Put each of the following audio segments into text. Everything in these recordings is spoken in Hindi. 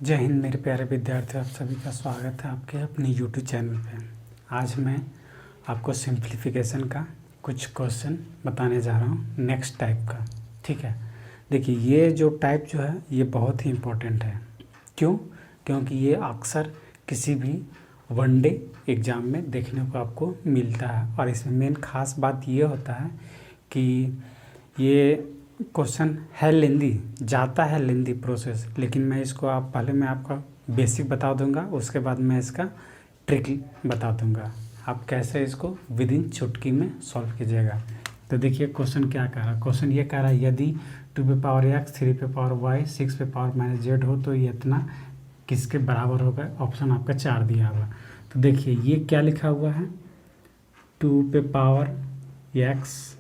जय हिंद मेरे प्यारे विद्यार्थी, आप सभी का स्वागत है आपके अपने यूट्यूब चैनल पे। आज मैं आपको सिंप्लीफिकेशन का कुछ क्वेश्चन बताने जा रहा हूँ नेक्स्ट टाइप का। ठीक है, देखिए ये जो टाइप जो है ये बहुत ही इम्पोर्टेंट है। क्यों? क्योंकि ये अक्सर किसी भी वनडे एग्ज़ाम में देखने को आपको मिलता है और इसमें मेन खास बात ये होता है कि ये क्वेश्चन है लेंदी, जाता है लेंदी प्रोसेस, लेकिन मैं इसको पहले मैं आपका बेसिक बता दूंगा, उसके बाद मैं इसका ट्रिक बता दूंगा आप कैसे इसको विद इन चुटकी में सॉल्व कीजिएगा। तो देखिए क्वेश्चन क्या कह रहा है। क्वेश्चन ये कह रहा है यदि 2 पे पावर x, 3 पे पावर y, 6 पे पावर -z हो तो ये इतना किसके बराबर होगा। ऑप्शन आपका 4 दिया हुआ। तो देखिए ये क्या लिखा हुआ है, 2 पे पावर x,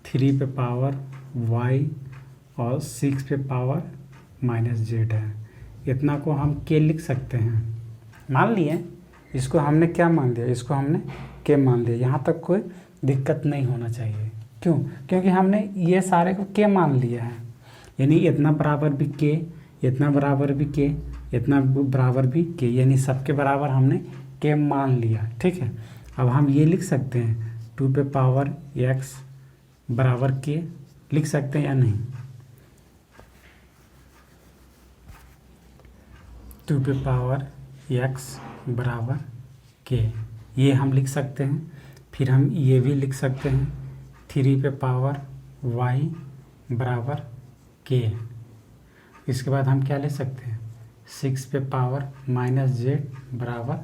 3 पे पावर y और 6 पे पावर -z है। इतना को हम k लिख सकते हैं। मान लिए इसको हमने क्या मान लिया, इसको हमने k मान लिया। यहाँ तक कोई दिक्कत नहीं होना चाहिए। क्यों? क्योंकि हमने ये सारे को k मान लिया है, यानी इतना बराबर भी k, इतना बराबर भी k, इतना बराबर भी k, यानी सबके बराबर हमने k मान लिया। ठीक है, अब हम ये लिख सकते हैं 2 पे पावर x बराबर k लिख सकते हैं या नहीं। 2 पे पावर x बराबर k ये हम लिख सकते हैं। फिर हम ये भी लिख सकते हैं 3 पे पावर y बराबर k। इसके बाद हम क्या लिख सकते हैं 6 पे पावर -z बराबर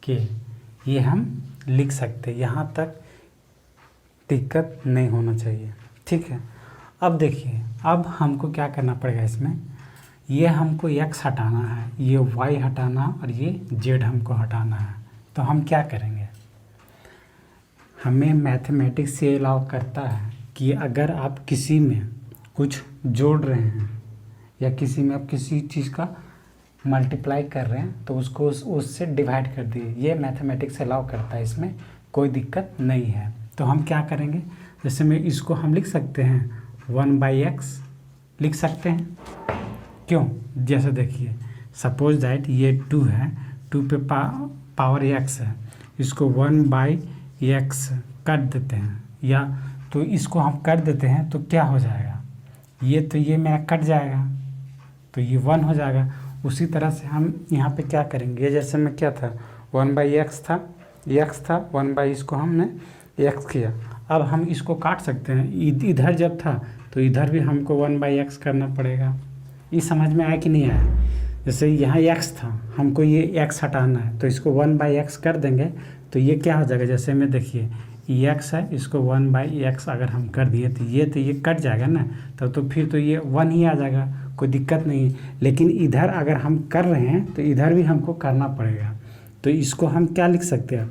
k, ये हम लिख सकते हैं। यहाँ तक दिक्कत नहीं होना चाहिए। ठीक है, अब देखिए अब हमको क्या करना पड़ेगा, इसमें ये हमको x हटाना है, ये y हटाना और ये z हमको हटाना है। तो हम क्या करेंगे, हमें मैथमेटिक्स ये अलाउ करता है कि अगर आप किसी में कुछ जोड़ रहे हैं या किसी में आप किसी चीज़ का मल्टीप्लाई कर रहे हैं तो उसको उससे डिवाइड कर दिए। ये मैथमेटिक्स अलाउ करता है, इसमें कोई दिक्कत नहीं है। तो हम क्या करेंगे, जैसे में इसको हम लिख सकते हैं 1/x लिख सकते हैं। क्यों? जैसे देखिए सपोज दैट ये 2 है, 2 पे पावर x है, इसको 1/x कर देते हैं, या तो इसको हम कर देते हैं तो क्या हो जाएगा, ये तो ये मेरा कट जाएगा तो ये 1 हो जाएगा। उसी तरह से हम यहाँ पे क्या करेंगे, ये जैसे में क्या था 1/x था, x था 1/ इसको हमने x किया। अब हम इसको काट सकते हैं, इधर जब था तो इधर भी हमको 1/x करना पड़ेगा। ये समझ में आया कि नहीं आया? जैसे यहाँ x था, हमको ये x हटाना है तो इसको 1/x कर देंगे तो ये क्या हो जाएगा, जैसे में देखिए ये x है, इसको 1/x अगर हम कर दिए तो ये कट जाएगा ना, तब तो फिर तो ये 1 ही आ जाएगा, कोई दिक्कत नहीं है। लेकिन इधर अगर हम कर रहे हैं तो इधर भी हमको करना पड़ेगा। तो इसको हम क्या लिख सकते हैं,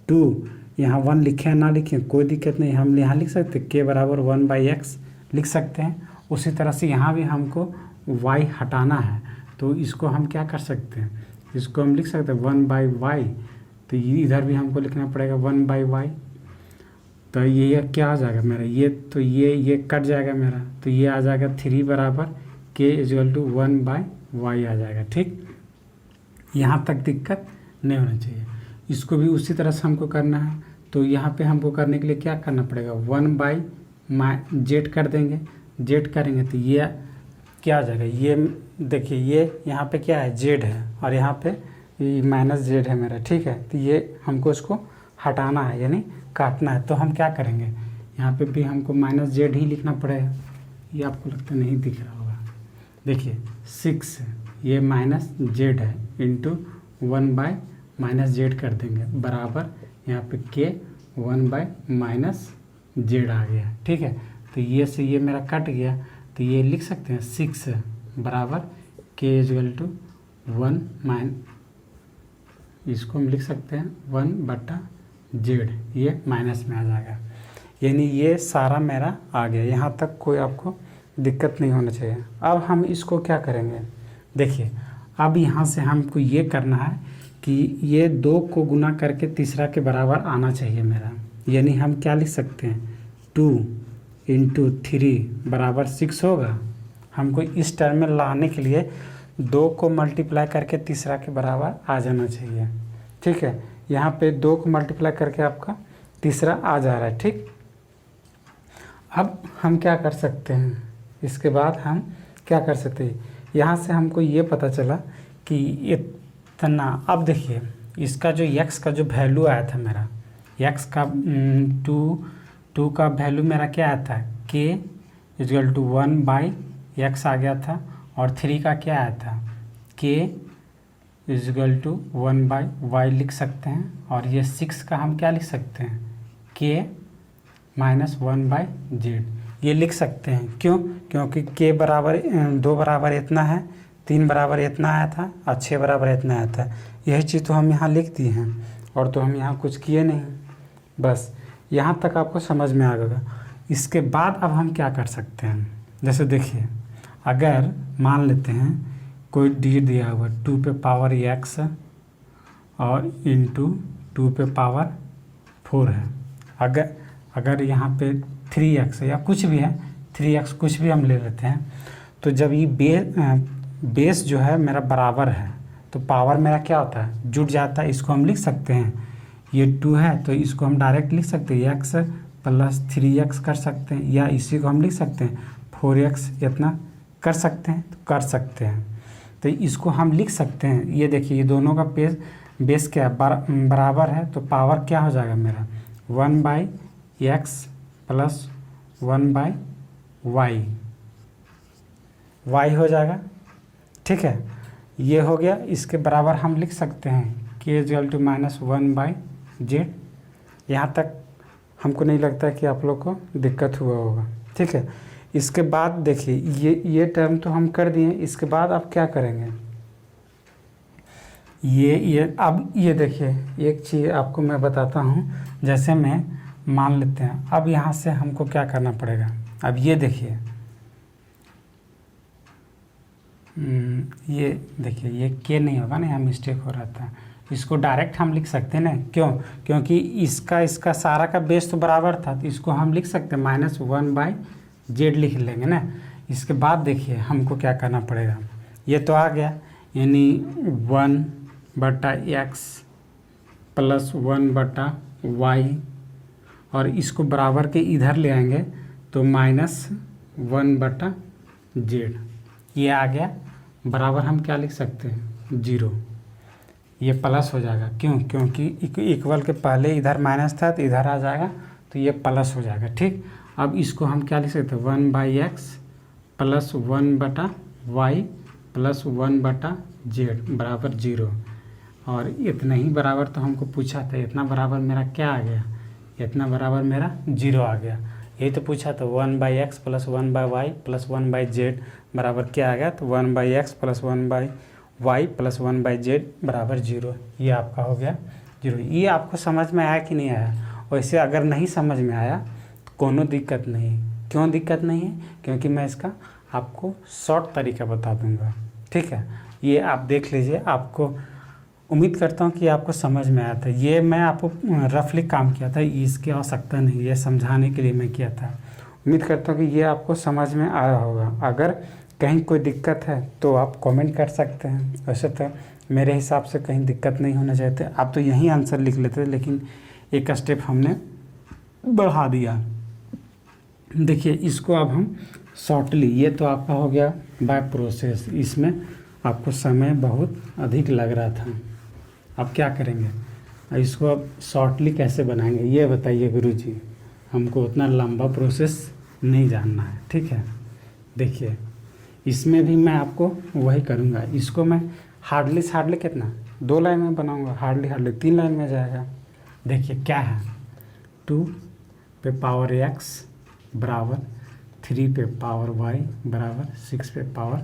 2 यहाँ 1 लिखे ना लिखें कोई दिक्कत नहीं, हम यहाँ लिख सकते हैं k बराबर 1/x लिख सकते हैं। उसी तरह से यहाँ भी हमको y हटाना है तो इसको हम क्या कर सकते हैं, इसको हम लिख सकते हैं 1/y, तो ये इधर भी हमको लिखना पड़ेगा 1/y। तो ये क्या आ जाएगा मेरा, ये तो ये कट जाएगा मेरा, तो ये आ जाएगा 3 बराबर k = 1/y आ जाएगा। ठीक, यहाँ तक दिक्कत नहीं होना चाहिए। इसको भी उसी तरह से हमको करना है, तो यहाँ पे हमको करने के लिए क्या करना पड़ेगा, 1/z कर देंगे, z करेंगे तो ये क्या आ जाएगा, ये देखिए ये यहाँ पे क्या है z है और यहाँ पे -z है मेरा। ठीक है, तो ये हमको इसको हटाना है यानी काटना है। तो हम क्या करेंगे, यहाँ पे भी हमको -z ही लिखना पड़ेगा। ये आपको लगता नहीं दिख रहा होगा, देखिए 6 ये -z है इंटू 1/-z कर देंगे बराबर यहाँ पे k 1/-z आ गया। ठीक है, तो ये से ये मेरा कट गया तो ये लिख सकते हैं 6 बराबर k = 1 इसको हम लिख सकते हैं 1/z, ये माइनस में आ जाएगा। यानी ये सारा मेरा आ गया, यहाँ तक कोई आपको दिक्कत नहीं होना चाहिए। अब हम इसको क्या करेंगे, देखिए अब यहाँ से हमको ये करना है कि ये 2 को गुना करके तीसरा के बराबर आना चाहिए मेरा। यानी हम क्या लिख सकते हैं 2 × 3 बराबर 6 होगा। हमको इस टर्म में लाने के लिए 2 को मल्टीप्लाई करके तीसरा के बराबर आ जाना चाहिए। ठीक है, यहाँ पे 2 को मल्टीप्लाई करके आपका तीसरा आ जा रहा है। ठीक, अब हम क्या कर सकते हैं, इसके बाद हम क्या कर सकते हैं, यहाँ से हमको ये पता चला कि इतना। अब देखिए इसका जो x का जो वैल्यू आया था मेरा, x का 2 का वैल्यू मेरा क्या आया था, k इजल टू 1/x आ गया था, और 3 का क्या आया था, k इजल टू 1/y लिख सकते हैं, और ये 6 का हम क्या लिख सकते हैं, k माइनस 1/z ये लिख सकते हैं। क्यों? क्योंकि k बराबर 2 बराबर इतना है, 3 बराबर इतना आया था, और 6 बराबर इतना आया था। यही चीज़ तो हम यहाँ लिख दिए हैं, और तो हम यहाँ कुछ किए नहीं। बस यहाँ तक आपको समझ में आ गया। इसके बाद अब हम क्या कर सकते हैं, जैसे देखिए अगर मान लेते हैं कोई डी दिया हुआ 2 पे पावर x और इंटू 2 पे पावर 4 है। अगर यहाँ पे 3x या कुछ भी है, 3x कुछ भी हम ले लेते हैं, तो जब ये बेस जो है मेरा बराबर है तो पावर मेरा क्या होता है, जुड़ जाता है। इसको हम लिख सकते हैं, ये 2 है तो इसको हम डायरेक्ट लिख सकते हैं x प्लस 3x कर सकते हैं, या इसी को हम लिख सकते हैं 4x इतना कर सकते हैं, तो कर सकते हैं। तो इसको हम लिख सकते हैं, ये देखिए ये दोनों का बेस क्या है, बराबर है, तो पावर क्या हो जाएगा मेरा 1/x प्लस 1/y हो जाएगा। ठीक है, ये हो गया। इसके बराबर हम लिख सकते हैं k equal to minus 1/z। यहाँ तक हमको नहीं लगता कि आप लोग को दिक्कत हुआ होगा। ठीक है, इसके बाद देखिए ये टर्म तो हम कर दिए। इसके बाद आप क्या करेंगे, अब ये देखिए एक चीज़ आपको मैं बताता हूँ। जैसे मैं मान लेते हैं, अब यहाँ से हमको क्या करना पड़ेगा, अब ये देखिए ये देखिए ये के नहीं होगा ना, यहाँ मिस्टेक हो रहा था। इसको डायरेक्ट हम लिख सकते हैं ना, क्यों? क्योंकि इसका सारा का बेस तो बराबर था, तो इसको हम लिख सकते हैं -1/z लिख लेंगे ना। इसके बाद देखिए हमको क्या करना पड़ेगा, ये तो आ गया, यानी 1/x प्लस 1/y, और इसको बराबर के इधर ले आएंगे तो -1/z ये आ गया। बराबर हम क्या लिख सकते हैं 0, ये प्लस हो जाएगा। क्यों? क्योंकि इक्वल के पहले इधर माइनस था तो इधर आ जाएगा, तो ये प्लस हो जाएगा। ठीक, अब इसको हम क्या लिख सकते हैं 1/x plus 1/y plus 1/z बराबर 0, और इतना ही बराबर तो हमको पूछा था, इतना बराबर मेरा क्या आ गया, इतना बराबर मेरा 0 आ गया। यही तो पूछा था 1/x plus 1/y plus 1/z बराबर क्या आ गया, तो 1/x plus 1/y plus 1/z बराबर 0। ये आपका हो गया 0। ये आपको समझ में आया कि नहीं आया? वैसे अगर नहीं समझ में आया तो कोनो दिक्कत नहीं। क्यों दिक्कत नहीं है? क्योंकि मैं इसका आपको शॉर्ट तरीका बता दूंगा। ठीक है, ये आप देख लीजिए। आपको उम्मीद करता हूँ कि आपको समझ में आया था। ये मैं आपको रफली काम किया था, इसकी आवश्यकता नहीं, ये समझाने के लिए मैं किया था। उम्मीद करता हूँ कि ये आपको समझ में आया होगा। अगर कहीं कोई दिक्कत है तो आप कमेंट कर सकते हैं। वैसे तो मेरे हिसाब से कहीं दिक्कत नहीं होना चाहिए था, आप तो यहीं आंसर लिख लेते, लेकिन एक स्टेप हमने बढ़ा दिया। देखिए इसको अब हम शॉर्टली, ये तो आपका हो गया बाय प्रोसेस, इसमें आपको समय बहुत अधिक लग रहा था। अब क्या करेंगे, इसको अब शॉर्टली कैसे बनाएंगे ये बताइए गुरुजी, हमको उतना लंबा प्रोसेस नहीं जानना है। ठीक है, देखिए इसमें भी मैं आपको वही करूँगा। इसको मैं हार्डली कितना 2 लाइन में बनाऊँगा, हार्डली 3 लाइन में जाएगा। देखिए क्या है, 2 पे पावर x बराबर 3 पे पावर y बराबर 6 पे पावर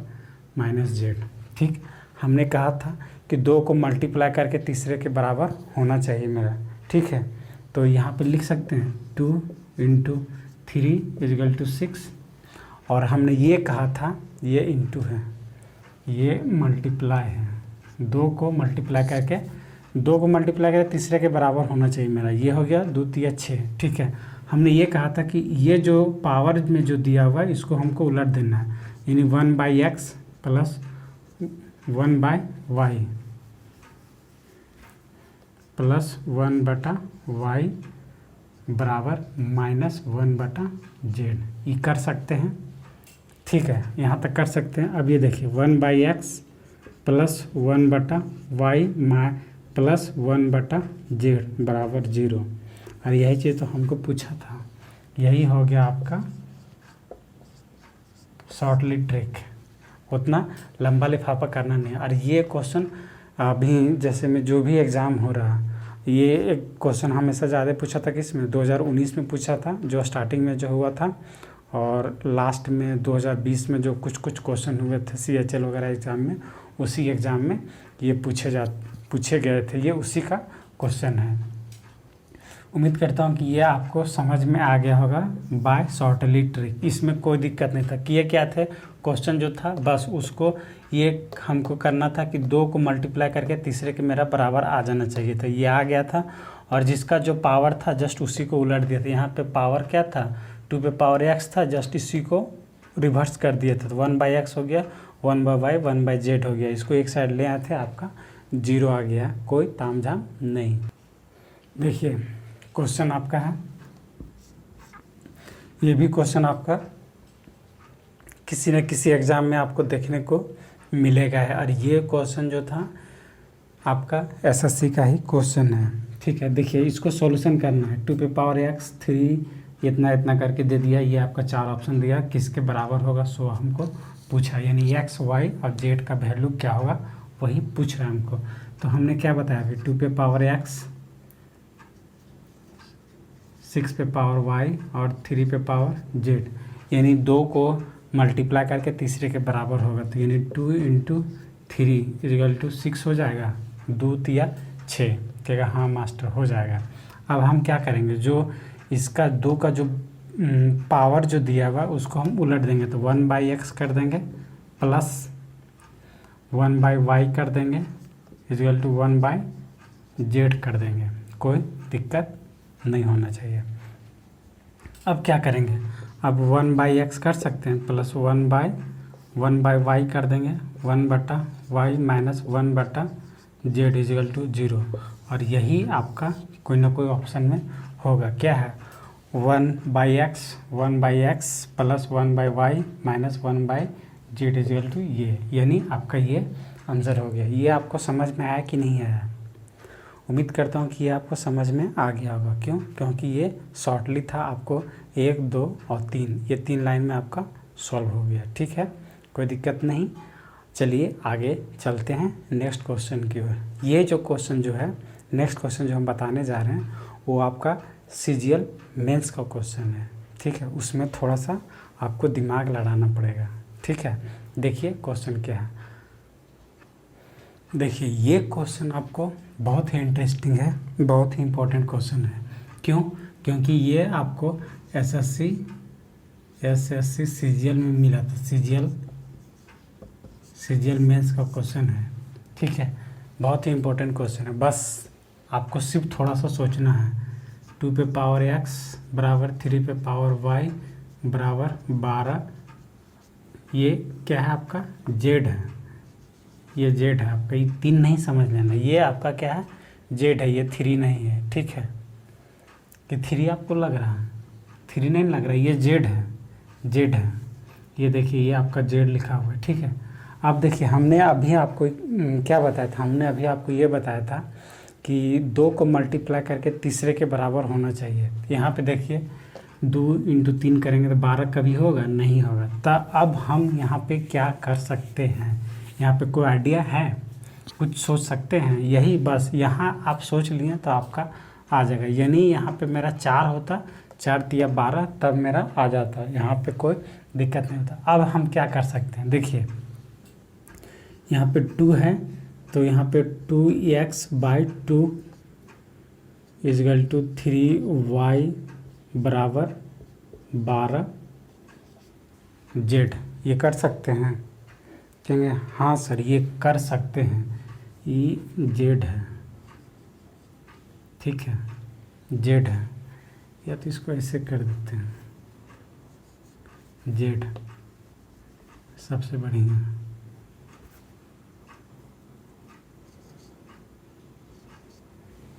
-z। ठीक, हमने कहा था कि 2 को मल्टीप्लाई करके तीसरे के बराबर होना चाहिए मेरा। ठीक है, तो यहाँ पे लिख सकते हैं 2 × 3 = 6, और हमने ये कहा था ये इंटू है, ये मल्टीप्लाई है। 2 को मल्टीप्लाई करके तीसरे के बराबर होना चाहिए मेरा। ये हो गया 2 × 6। ठीक है, हमने ये कहा था कि ये जो पावर में जो दिया हुआ है इसको हमको उलट देना है, यानी 1/x plus 1/y plus 1/y बराबर -1/z। ये कर सकते हैं, ठीक है, यहाँ तक कर सकते हैं। अब ये देखिए 1/x plus 1/y plus 1/z बराबर 0। और यही चीज़ तो हमको पूछा था, यही हो गया आपका शॉर्टली ट्रिक। उतना लंबा लिफाफा करना नहीं है। और ये क्वेश्चन अभी जैसे में जो भी एग्ज़ाम हो रहा, ये एक क्वेश्चन हमेशा ज़्यादा पूछा था किसमें, 2019 में पूछा था, जो स्टार्टिंग में जो हुआ था, और लास्ट में 2020 में जो कुछ क्वेश्चन हुए थे CHL वगैरह एग्ज़ाम में, उसी एग्ज़ाम में ये पूछे गए थे। ये उसी का क्वेश्चन है। उम्मीद करता हूँ कि ये आपको समझ में आ गया होगा बाय शॉर्टली ट्रिक। इसमें कोई दिक्कत नहीं था कि ये क्या थे, क्वेश्चन जो था बस उसको ये हमको करना था कि 2 को मल्टीप्लाई करके तीसरे के मेरा बराबर आ जाना चाहिए था। ये आ गया था, और जिसका जो पावर था जस्ट उसी को उलट दिया था। यहाँ पे पावर क्या था, 2 पे पावर x था, जस्ट इसी को रिवर्स कर दिया था। तो 1/x हो गया, 1/y 1/z हो गया। इसको एक साइड ले आए थे, आपका 0 आ गया, कोई तामझाम नहीं। देखिए क्वेश्चन आपका है, ये भी क्वेश्चन आपका किसी न किसी एग्ज़ाम में आपको देखने को मिलेगा है। और ये क्वेश्चन जो था आपका SSC का ही क्वेश्चन है, ठीक है। देखिए इसको सॉल्यूशन करना है। 2 पे पावर x 3 इतना इतना करके दे दिया। ये आपका 4 ऑप्शन दिया, किसके बराबर होगा सो हमको पूछा, यानी x, y और z का वैल्यू क्या होगा वही पूछ रहा है हमको। तो हमने क्या बताया अभी, 2 पे पावर x 6 पे पावर y और 3 पे पावर z, यानी 2 को मल्टीप्लाई करके तीसरे के बराबर होगा। तो यानी 2 × 3 = 6 हो जाएगा। 2 तिया 6 कहेगा हाँ मास्टर हो जाएगा। अब हम क्या करेंगे, जो इसका 2 का जो पावर जो दिया हुआ उसको हम उलट देंगे। तो 1/x कर देंगे प्लस 1/y कर देंगे = 1/z कर देंगे। कोई दिक्कत नहीं होना चाहिए। अब क्या करेंगे, अब 1/x कर सकते हैं प्लस 1/y कर देंगे, 1/y माइनस 1/z = 0। और यही आपका कोई ना कोई ऑप्शन में होगा। क्या है, 1/x plus 1/y minus 1/z = ये, यानी आपका ये आंसर हो गया। ये आपको समझ में आया कि नहीं आया? उम्मीद करता हूँ कि ये आपको समझ में आ गया होगा। क्यों? क्योंकि ये शॉर्टली था, आपको 1, 2 और 3 ये 3 लाइन में आपका सॉल्व हो गया, ठीक है, कोई दिक्कत नहीं। चलिए आगे चलते हैं नेक्स्ट क्वेश्चन की ओर। ये जो क्वेश्चन जो है, नेक्स्ट क्वेश्चन जो हम बताने जा रहे हैं वो आपका CGL मेंस का क्वेश्चन है, ठीक है। उसमें थोड़ा सा आपको दिमाग लड़ाना पड़ेगा, ठीक है। देखिए क्वेश्चन क्या है। देखिए ये क्वेश्चन आपको बहुत ही इंटरेस्टिंग है, बहुत ही इम्पोर्टेंट क्वेश्चन है। क्यों? क्योंकि ये आपको SSC CGL में मिला था। CGL मेंस का क्वेश्चन है, ठीक है। बहुत ही इम्पोर्टेंट क्वेश्चन है। बस आपको सिर्फ थोड़ा सा सोचना है। 2 पे पावर x बराबर 3 पे पावर y बराबर 12। ये क्या है आपका z है, ये z है आपका। ये 3 नहीं समझ लेना, ये आपका क्या है z है, ये 3 नहीं है, ठीक है। कि 3 आपको लग रहा है, 3 नहीं लग रहा है, ये z है, z है। ये देखिए ये आपका z लिखा हुआ है, ठीक है। अब देखिए हमने अभी आपको क्या बताया था, हमने अभी आपको ये बताया था कि 2 को मल्टीप्लाई करके तीसरे के बराबर होना चाहिए। यहाँ पे देखिए 2 × 3 करेंगे तो 12 कभी होगा, नहीं होगा। तो अब हम यहाँ पे क्या कर सकते हैं, यहाँ पे कोई आइडिया है, कुछ सोच सकते हैं? यही बस, यहाँ आप सोच लिए तो आपका आ जाएगा। यानी यहाँ पे मेरा 4 होता, 4 तिया 12, तब मेरा आ जाता, यहाँ पे कोई दिक्कत नहीं होता। अब हम क्या कर सकते हैं, देखिए यहाँ पे 2 है तो यहाँ पे 2x/2 = 3y बराबर 12z। ये कर सकते हैं? कहेंगे हाँ सर ये कर सकते हैं। ये z है, ठीक है, z है, या तो इसको ऐसे कर देते हैं, z सबसे बढ़िया,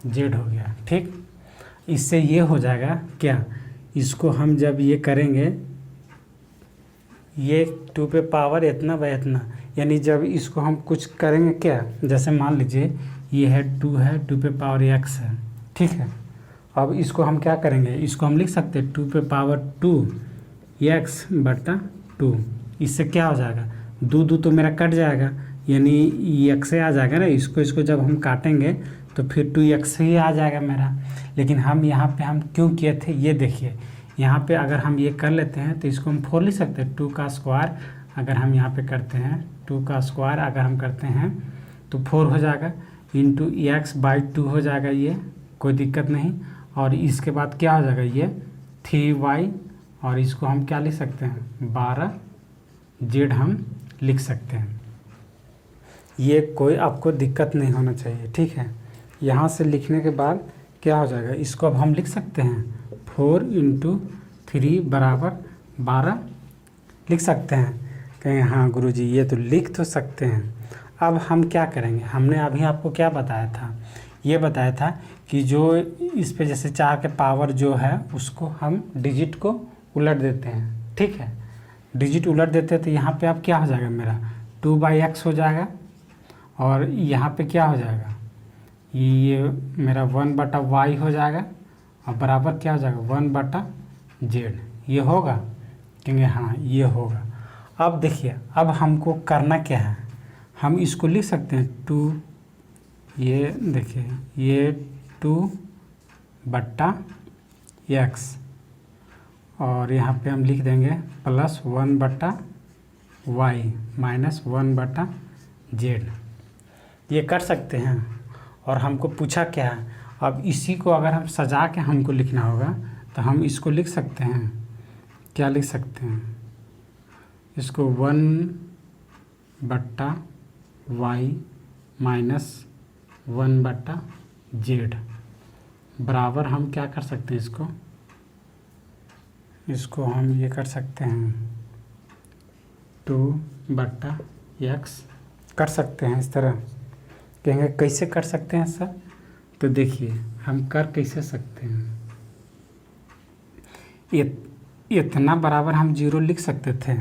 जेड हो गया। ठीक, इससे ये हो जाएगा क्या, इसको हम जब ये करेंगे, ये 2 पे पावर इतना बाय इतना, यानी जब इसको हम कुछ करेंगे क्या, जैसे मान लीजिए ये है 2 है, 2 पे पावर x है। ठीक है, अब इसको हम क्या करेंगे, इसको हम लिख सकते हैं 2 पे पावर 2 x बटा 2। इससे क्या हो जाएगा, 2 तो मेरा कट जाएगा, यानी ये x से आ जाएगा ना, इसको जब हम काटेंगे तो फिर 2x ही आ जाएगा मेरा। लेकिन हम यहाँ पे हम क्यों किए थे, ये देखिए, यहाँ पे अगर हम ये कर लेते हैं तो इसको हम 4 लिख सकते हैं। 2 का स्क्वायर अगर हम यहाँ पे करते हैं, 2 का स्क्वायर अगर हम करते हैं तो 4 हो जाएगा, इंटू x बाई 2 हो जाएगा, ये कोई दिक्कत नहीं। और इसके बाद क्या हो जाएगा, ये 3y, और इसको हम क्या लिख सकते हैं, 12z हम लिख सकते हैं। ये कोई आपको दिक्कत नहीं होना चाहिए। ठीक है, यहाँ से लिखने के बाद क्या हो जाएगा, इसको अब हम लिख सकते हैं 4 इंटू 3 बराबर 12 लिख सकते हैं। कहें हाँ गुरुजी ये तो लिख तो सकते हैं। अब हम क्या करेंगे, हमने अभी आपको क्या बताया था, ये बताया था कि जो इस पे जैसे 4 के पावर जो है उसको हम डिजिट को उलट देते हैं। ठीक है, डिजिट उलट देते हैं तो यहाँ पे अब क्या हो जाएगा, मेरा 2/x हो जाएगा, और यहाँ पे क्या हो जाएगा, ये मेरा 1/y हो जाएगा, और बराबर क्या हो जाएगा 1/z। ये होगा, कहेंगे हाँ ये होगा। अब देखिए, अब हमको करना क्या है, हम इसको लिख सकते हैं 2, ये देखिए ये 2/x, और यहाँ पे हम लिख देंगे प्लस 1/y माइनस 1/z। ये कर सकते हैं। और हमको पूछा क्या है, अब इसी को अगर हम सजा के हमको लिखना होगा तो हम इसको लिख सकते हैं, क्या लिख सकते हैं, इसको 1/y माइनस 1/z बराबर हम क्या कर सकते हैं, इसको हम ये कर सकते हैं 2/x कर सकते हैं। इस तरह कहेंगे कैसे कर सकते हैं सर, तो देखिए हम कर कैसे सकते हैं, इतना बराबर हम 0 लिख सकते थे,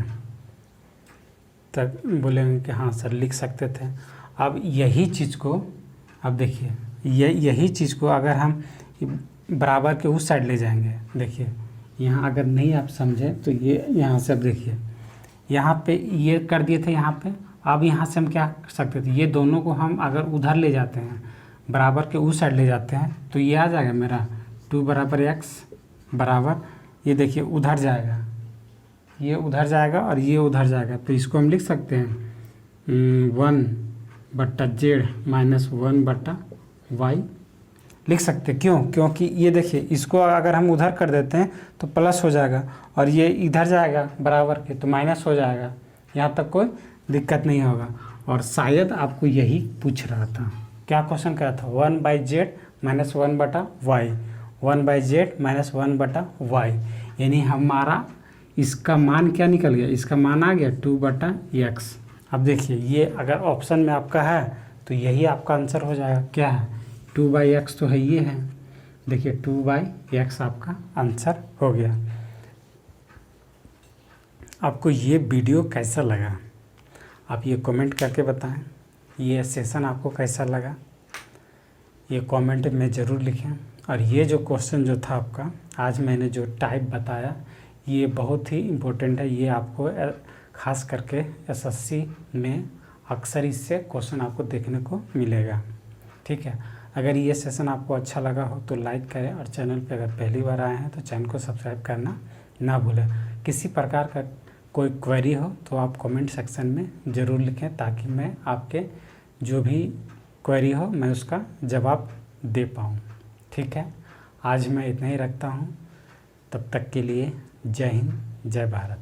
तब बोलेंगे कि हाँ सर लिख सकते थे। अब यही चीज़ को, अब देखिए यही चीज़ को अगर हम बराबर के उस साइड ले जाएंगे, देखिए यहाँ अगर नहीं आप समझे तो ये यहाँ से, अब देखिए यहाँ पे ये कर दिए थे यहाँ पे, अब यहाँ से हम क्या कर सकते थे, ये दोनों को हम अगर उधर ले जाते हैं, बराबर के उस साइड ले जाते हैं, तो ये आ जाएगा मेरा 2/x बराबर, ये देखिए उधर जाएगा, ये उधर जाएगा और ये उधर जाएगा, तो इसको हम लिख सकते हैं 1/z माइनस 1/y लिख सकते। क्यों, क्योंकि ये देखिए इसको अगर हम उधर कर देते हैं तो प्लस हो जाएगा, और ये इधर जाएगा बराबर के तो माइनस हो जाएगा, यहाँ तक कोई दिक्कत नहीं होगा। और शायद आपको यही पूछ रहा था, क्या क्वेश्चन क्या था, 1/z minus 1/y, 1/z minus 1/y, यानी हमारा इसका मान क्या निकल गया, इसका मान आ गया 2/x। अब देखिए ये अगर ऑप्शन में आपका है तो यही आपका आंसर हो जाएगा, क्या है 2/x तो है, ये है, देखिए 2/x आपका आंसर हो गया। आपको ये वीडियो कैसा लगा आप ये कमेंट करके बताएं, ये सेशन आपको कैसा लगा ये कमेंट में ज़रूर लिखें। और ये जो क्वेश्चन जो था आपका, आज मैंने जो टाइप बताया ये बहुत ही इम्पोर्टेंट है, ये आपको ख़ास करके SSC में अक्सर इससे क्वेश्चन आपको देखने को मिलेगा। ठीक है, अगर ये सेशन आपको अच्छा लगा हो तो लाइक करें, और चैनल पे अगर पहली बार आए हैं तो चैनल को सब्सक्राइब करना ना भूलें। किसी प्रकार का कोई क्वेरी हो तो आप कमेंट सेक्शन में ज़रूर लिखें, ताकि मैं आपके जो भी क्वेरी हो मैं उसका जवाब दे पाऊँ। ठीक है, आज मैं इतना ही रखता हूँ, तब तक के लिए जय हिंद, जय भारत।